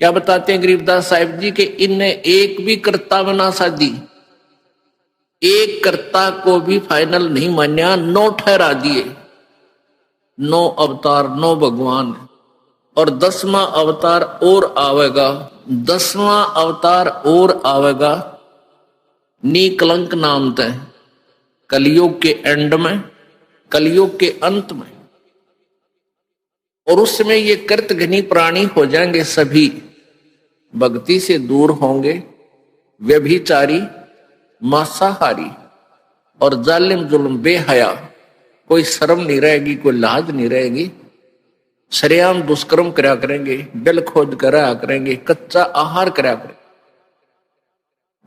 क्या बताते हैं गरीबदास साहिब जी के इनने एक भी कर्ता बना साधी, एक कर्ता को भी फाइनल नहीं मान्या, 9 ठहरा दिए। 9 अवतार, 9 भगवान, और 10वां अवतार और आवेगा। 10वां अवतार और आवेगा निकलंक नाम तय, कलयुग के एंड में, कलयुग के अंत में। और उसमें ये कृत घनी प्राणी हो जाएंगे, सभी भक्ति से दूर होंगे, व्यभिचारी, मांसाहारी और जालिम जुल्म बेहया, कोई शर्म नहीं रहेगी, कोई लाज नहीं रहेगी, सरेआम दुष्कर्म करा करेंगे, जल खोद करा करेंगे, कच्चा आहार करा करेंगे।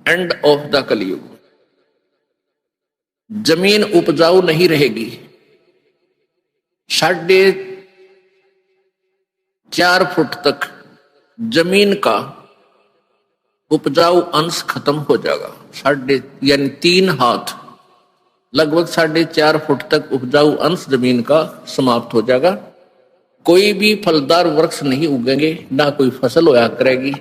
एंड ऑफ द कलयुग। जमीन उपजाऊ नहीं रहेगी, 4.5 फुट तक जमीन का उपजाऊ अंश खत्म हो जाएगा। यानी 3 हाथ, लगभग 4.5 फुट तक उपजाऊ अंश जमीन का समाप्त हो जाएगा। कोई भी फलदार वृक्ष नहीं उगेंगे, ना कोई फसल होया करेगी,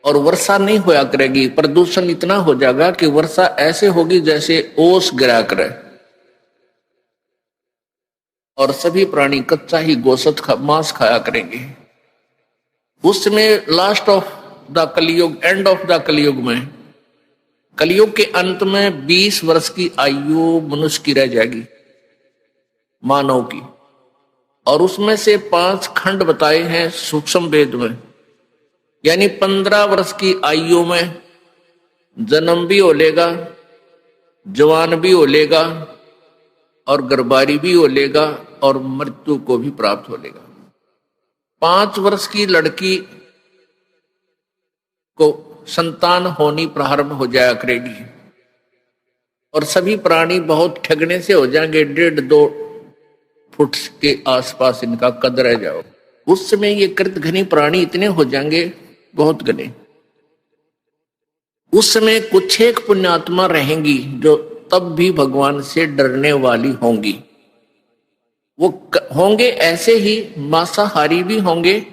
और वर्षा नहीं होया करेगी। प्रदूषण इतना हो जाएगा कि वर्षा ऐसे होगी जैसे ओस गिरा करे, और सभी प्राणी कच्चा ही गोश्त मांस खाया करेंगे। उसमें लास्ट ऑफ द कलयुग, एंड ऑफ द कलयुग में, कलयुग के अंत में 20 वर्ष की आयु मनुष्य की रह जाएगी, मानव की। और उसमें से 5 खंड बताए हैं सूक्ष्म वेद में, यानी 15 वर्ष की आयु में जन्म भी हो लेगा, जवान भी हो लेगा, और गर्भारी भी हो लेगा, और मृत्यु को भी प्राप्त हो लेगा। 5 वर्ष की लड़की को संतान होनी प्रारंभ हो जाया करेगी, और सभी प्राणी बहुत ठगने से हो जाएंगे, 1.5-2 फुट के आसपास इनका कद रह जाओ। उस समय ये कृत घनी प्राणी इतने हो जाएंगे, बहुत घने। उस समय कुछ एक पुण्यात्मा रहेंगी जो तब भी भगवान से डरने वाली होंगी। वो होंगे ऐसे ही, मांसाहारी भी होंगे,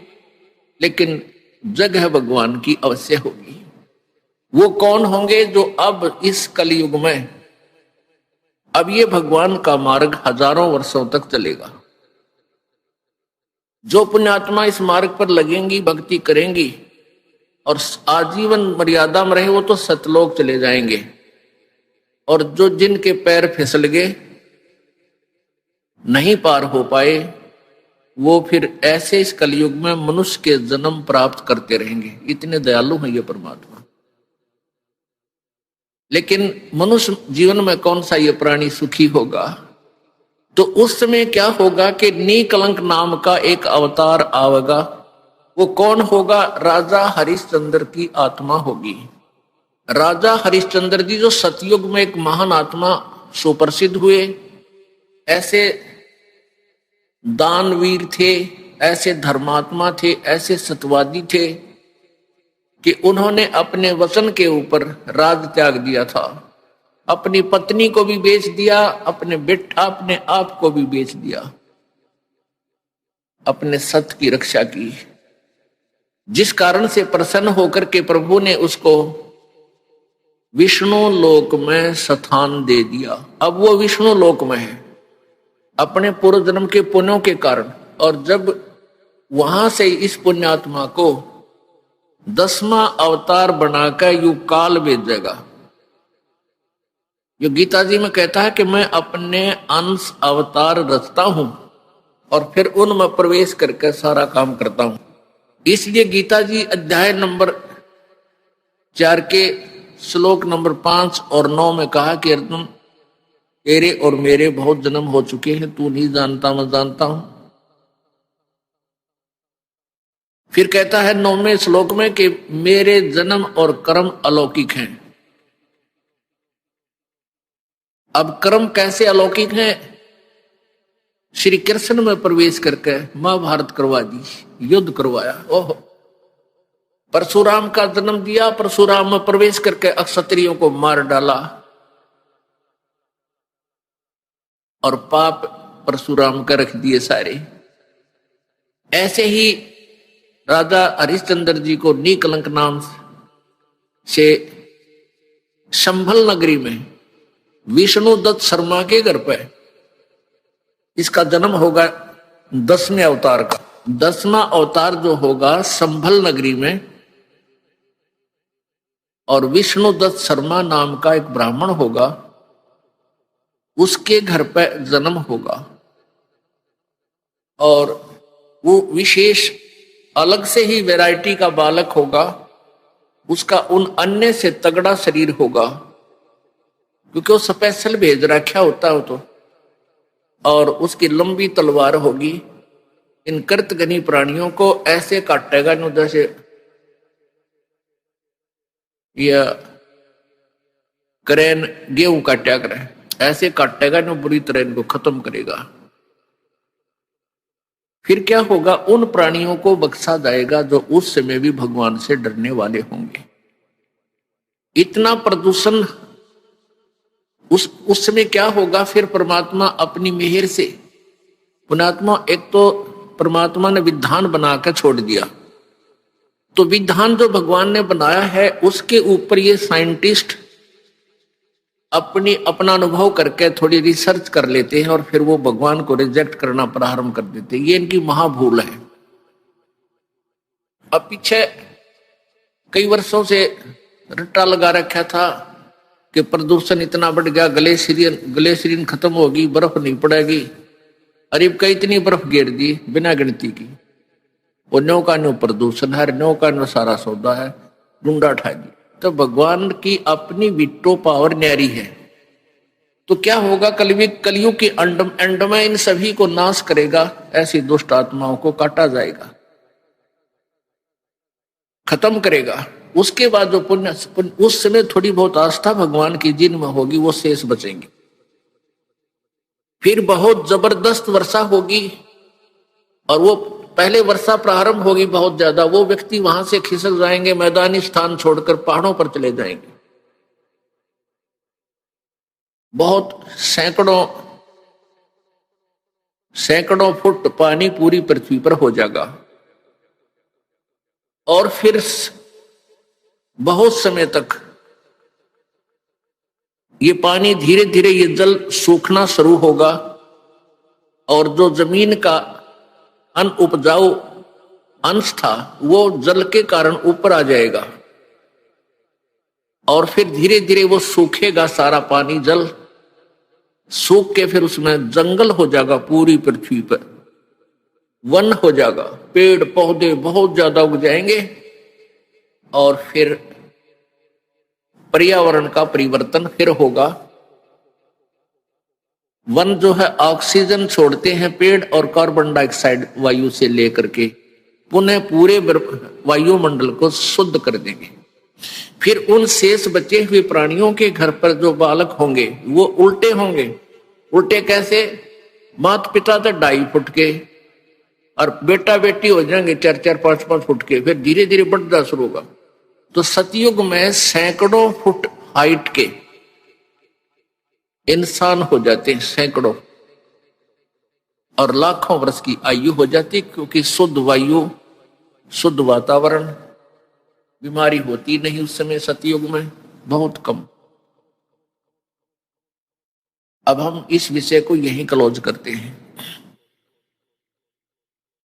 लेकिन जगह भगवान की अवश्य होगी। वो कौन होंगे? जो अब इस कलयुग में, अब ये भगवान का मार्ग हजारों वर्षों तक चलेगा। जो पुण्यात्मा इस मार्ग पर लगेंगी, भक्ति करेंगी और आजीवन मर्यादा में रहे, वो तो सतलोक चले जाएंगे। और जो जिनके पैर फिसल गए, नहीं पार हो पाए, वो फिर ऐसे इस कलयुग में मनुष्य के जन्म प्राप्त करते रहेंगे। इतने दयालु हैं ये परमात्मा। लेकिन मनुष्य जीवन में कौन सा ये प्राणी सुखी होगा? तो उस समय क्या होगा कि निकलंक नाम का एक अवतार आवेगा। वो कौन होगा? राजा हरिश्चंद्र की आत्मा होगी। राजा हरिश्चंद्र जी जो सतयुग में एक महान आत्मा सुप्रसिद्ध हुए, ऐसे दानवीर थे, ऐसे धर्मात्मा थे, ऐसे सत्यवादी थे कि उन्होंने अपने वचन के ऊपर राज त्याग दिया था। अपनी पत्नी को भी बेच दिया, अपने आप को भी बेच दिया, अपने सत्य की रक्षा की। जिस कारण से प्रसन्न होकर के प्रभु ने उसको विष्णु लोक में स्थान दे दिया। अब वो विष्णु लोक में है अपने पूर्व जन्म के पुण्यों के कारण। और जब वहां से इस पुण्यात्मा को 10वां अवतार बनाकर युग काल भेजेगा। जो गीता जी में कहता है कि मैं अपने अंश अवतार रचता हूं और फिर उनमें प्रवेश करके सारा काम करता हूं। इसलिए गीता जी अध्याय नंबर 4 के श्लोक नंबर 5 और 9 में कहा कि अर्जुन, तेरे और मेरे बहुत जन्म हो चुके हैं, तू नहीं जानता, मैं जानता हूं। फिर कहता है 9वें श्लोक में कि मेरे जन्म और कर्म अलौकिक हैं। अब कर्म कैसे अलौकिक हैं? श्री कृष्ण में प्रवेश करके महाभारत करवा दी, युद्ध करवाया। ओहो, परशुराम का जन्म दिया, परशुराम में प्रवेश करके क्षत्रियों को मार डाला और पाप परशुराम का रख दिए सारे। ऐसे ही राजा हरिश्चंद्र जी को निकलंक नाम से संभल नगरी में विष्णुदत्त शर्मा के घर पे इसका जन्म होगा 10वें अवतार का। 10वां अवतार जो होगा संभल नगरी में, और विष्णुदत्त शर्मा नाम का एक ब्राह्मण होगा, उसके घर पे जन्म होगा। और वो विशेष अलग से ही वैरायटी का बालक होगा, उसका उन अन्य से तगड़ा शरीर होगा, क्योंकि वो स्पेशल भेज रखा होता हो तो। और उसकी लंबी तलवार होगी। इन कृतघ्नी प्राणियों को ऐसे काटेगा न जैसे या करेन गेहूं काटा करे, ऐसे काटेगा न बुरी तरह इनको खत्म करेगा। फिर क्या होगा, उन प्राणियों को बख्शा जाएगा जो उस समय भी भगवान से डरने वाले होंगे। इतना प्रदूषण उस समय क्या होगा, फिर परमात्मा अपनी मेहर से, पुण्यात्मा एक तो परमात्मा ने विधान बनाकर छोड़ दिया, तो विधान जो भगवान ने बनाया है उसके ऊपर ये साइंटिस्ट अपना अनुभव करके थोड़ी रिसर्च कर लेते हैं और फिर वो भगवान को रिजेक्ट करना प्रारंभ कर देते हैं। ये इनकी महाभूल है। अब पीछे कई वर्षों से रट्टा लगा रखा था कि प्रदूषण इतना बढ़ गया, ग्लेशियरिन खत्म होगी, बर्फ नहीं पड़ेगी। अरे का इतनी बर्फ गिर दी बिना गिनती की, वो न्यो का न्यो प्रदूषण है, न्यो का न्यो सारा सौदा है, डूंडा उठा दी। तो भगवान की अपनी विटो पावर न्यारी है। तो क्या होगा, कलयुग की एंड में इन सभी को नाश करेगा, ऐसी दुष्ट आत्माओं को काटा जाएगा, खत्म करेगा। उसके बाद जो पुण्य, उस समय थोड़ी बहुत आस्था भगवान की जिनमें होगी वो शेष बचेंगे। फिर बहुत जबरदस्त वर्षा होगी, और वो पहले वर्षा प्रारंभ होगी बहुत ज्यादा, वो व्यक्ति वहां से खिसक जाएंगे, मैदानी स्थान छोड़कर पहाड़ों पर चले जाएंगे। बहुत सैकड़ों फुट पानी पूरी पृथ्वी पर हो जाएगा। और फिर बहुत समय तक ये पानी धीरे धीरे ये जल सूखना शुरू होगा, और जो जमीन का अनउपजाऊ अंश था वो जल के कारण ऊपर आ जाएगा, और फिर धीरे धीरे वो सूखेगा, सारा पानी जल सूख के फिर उसमें जंगल हो जाएगा, पूरी पृथ्वी पर वन हो जाएगा, पेड़ पौधे बहुत ज्यादा उग जाएंगे, और फिर पर्यावरण का परिवर्तन फिर होगा। वन जो है ऑक्सीजन छोड़ते हैं पेड़, और कार्बन डाइऑक्साइड वायु से लेकर के पुनः पूरे वायुमंडल को शुद्ध कर देंगे। फिर उन शेष बचे हुए प्राणियों के घर पर जो बालक होंगे वो उल्टे होंगे। उल्टे कैसे, माता पिता तो 2.5 फुट के, और बेटा बेटी हो जाएंगे 4-4, 5-5 फुट के, फिर धीरे धीरे बढ़ना शुरू होगा। तो सतयुग में सैकड़ों फुट हाइट के इंसान हो जाते हैं, सैकड़ों, और लाखों वर्ष की आयु हो जाती, क्योंकि शुद्ध वायु, शुद्ध वातावरण, बीमारी होती नहीं उस समय सतयुग में, बहुत कम। अब हम इस विषय को यहीं क्लोज करते हैं।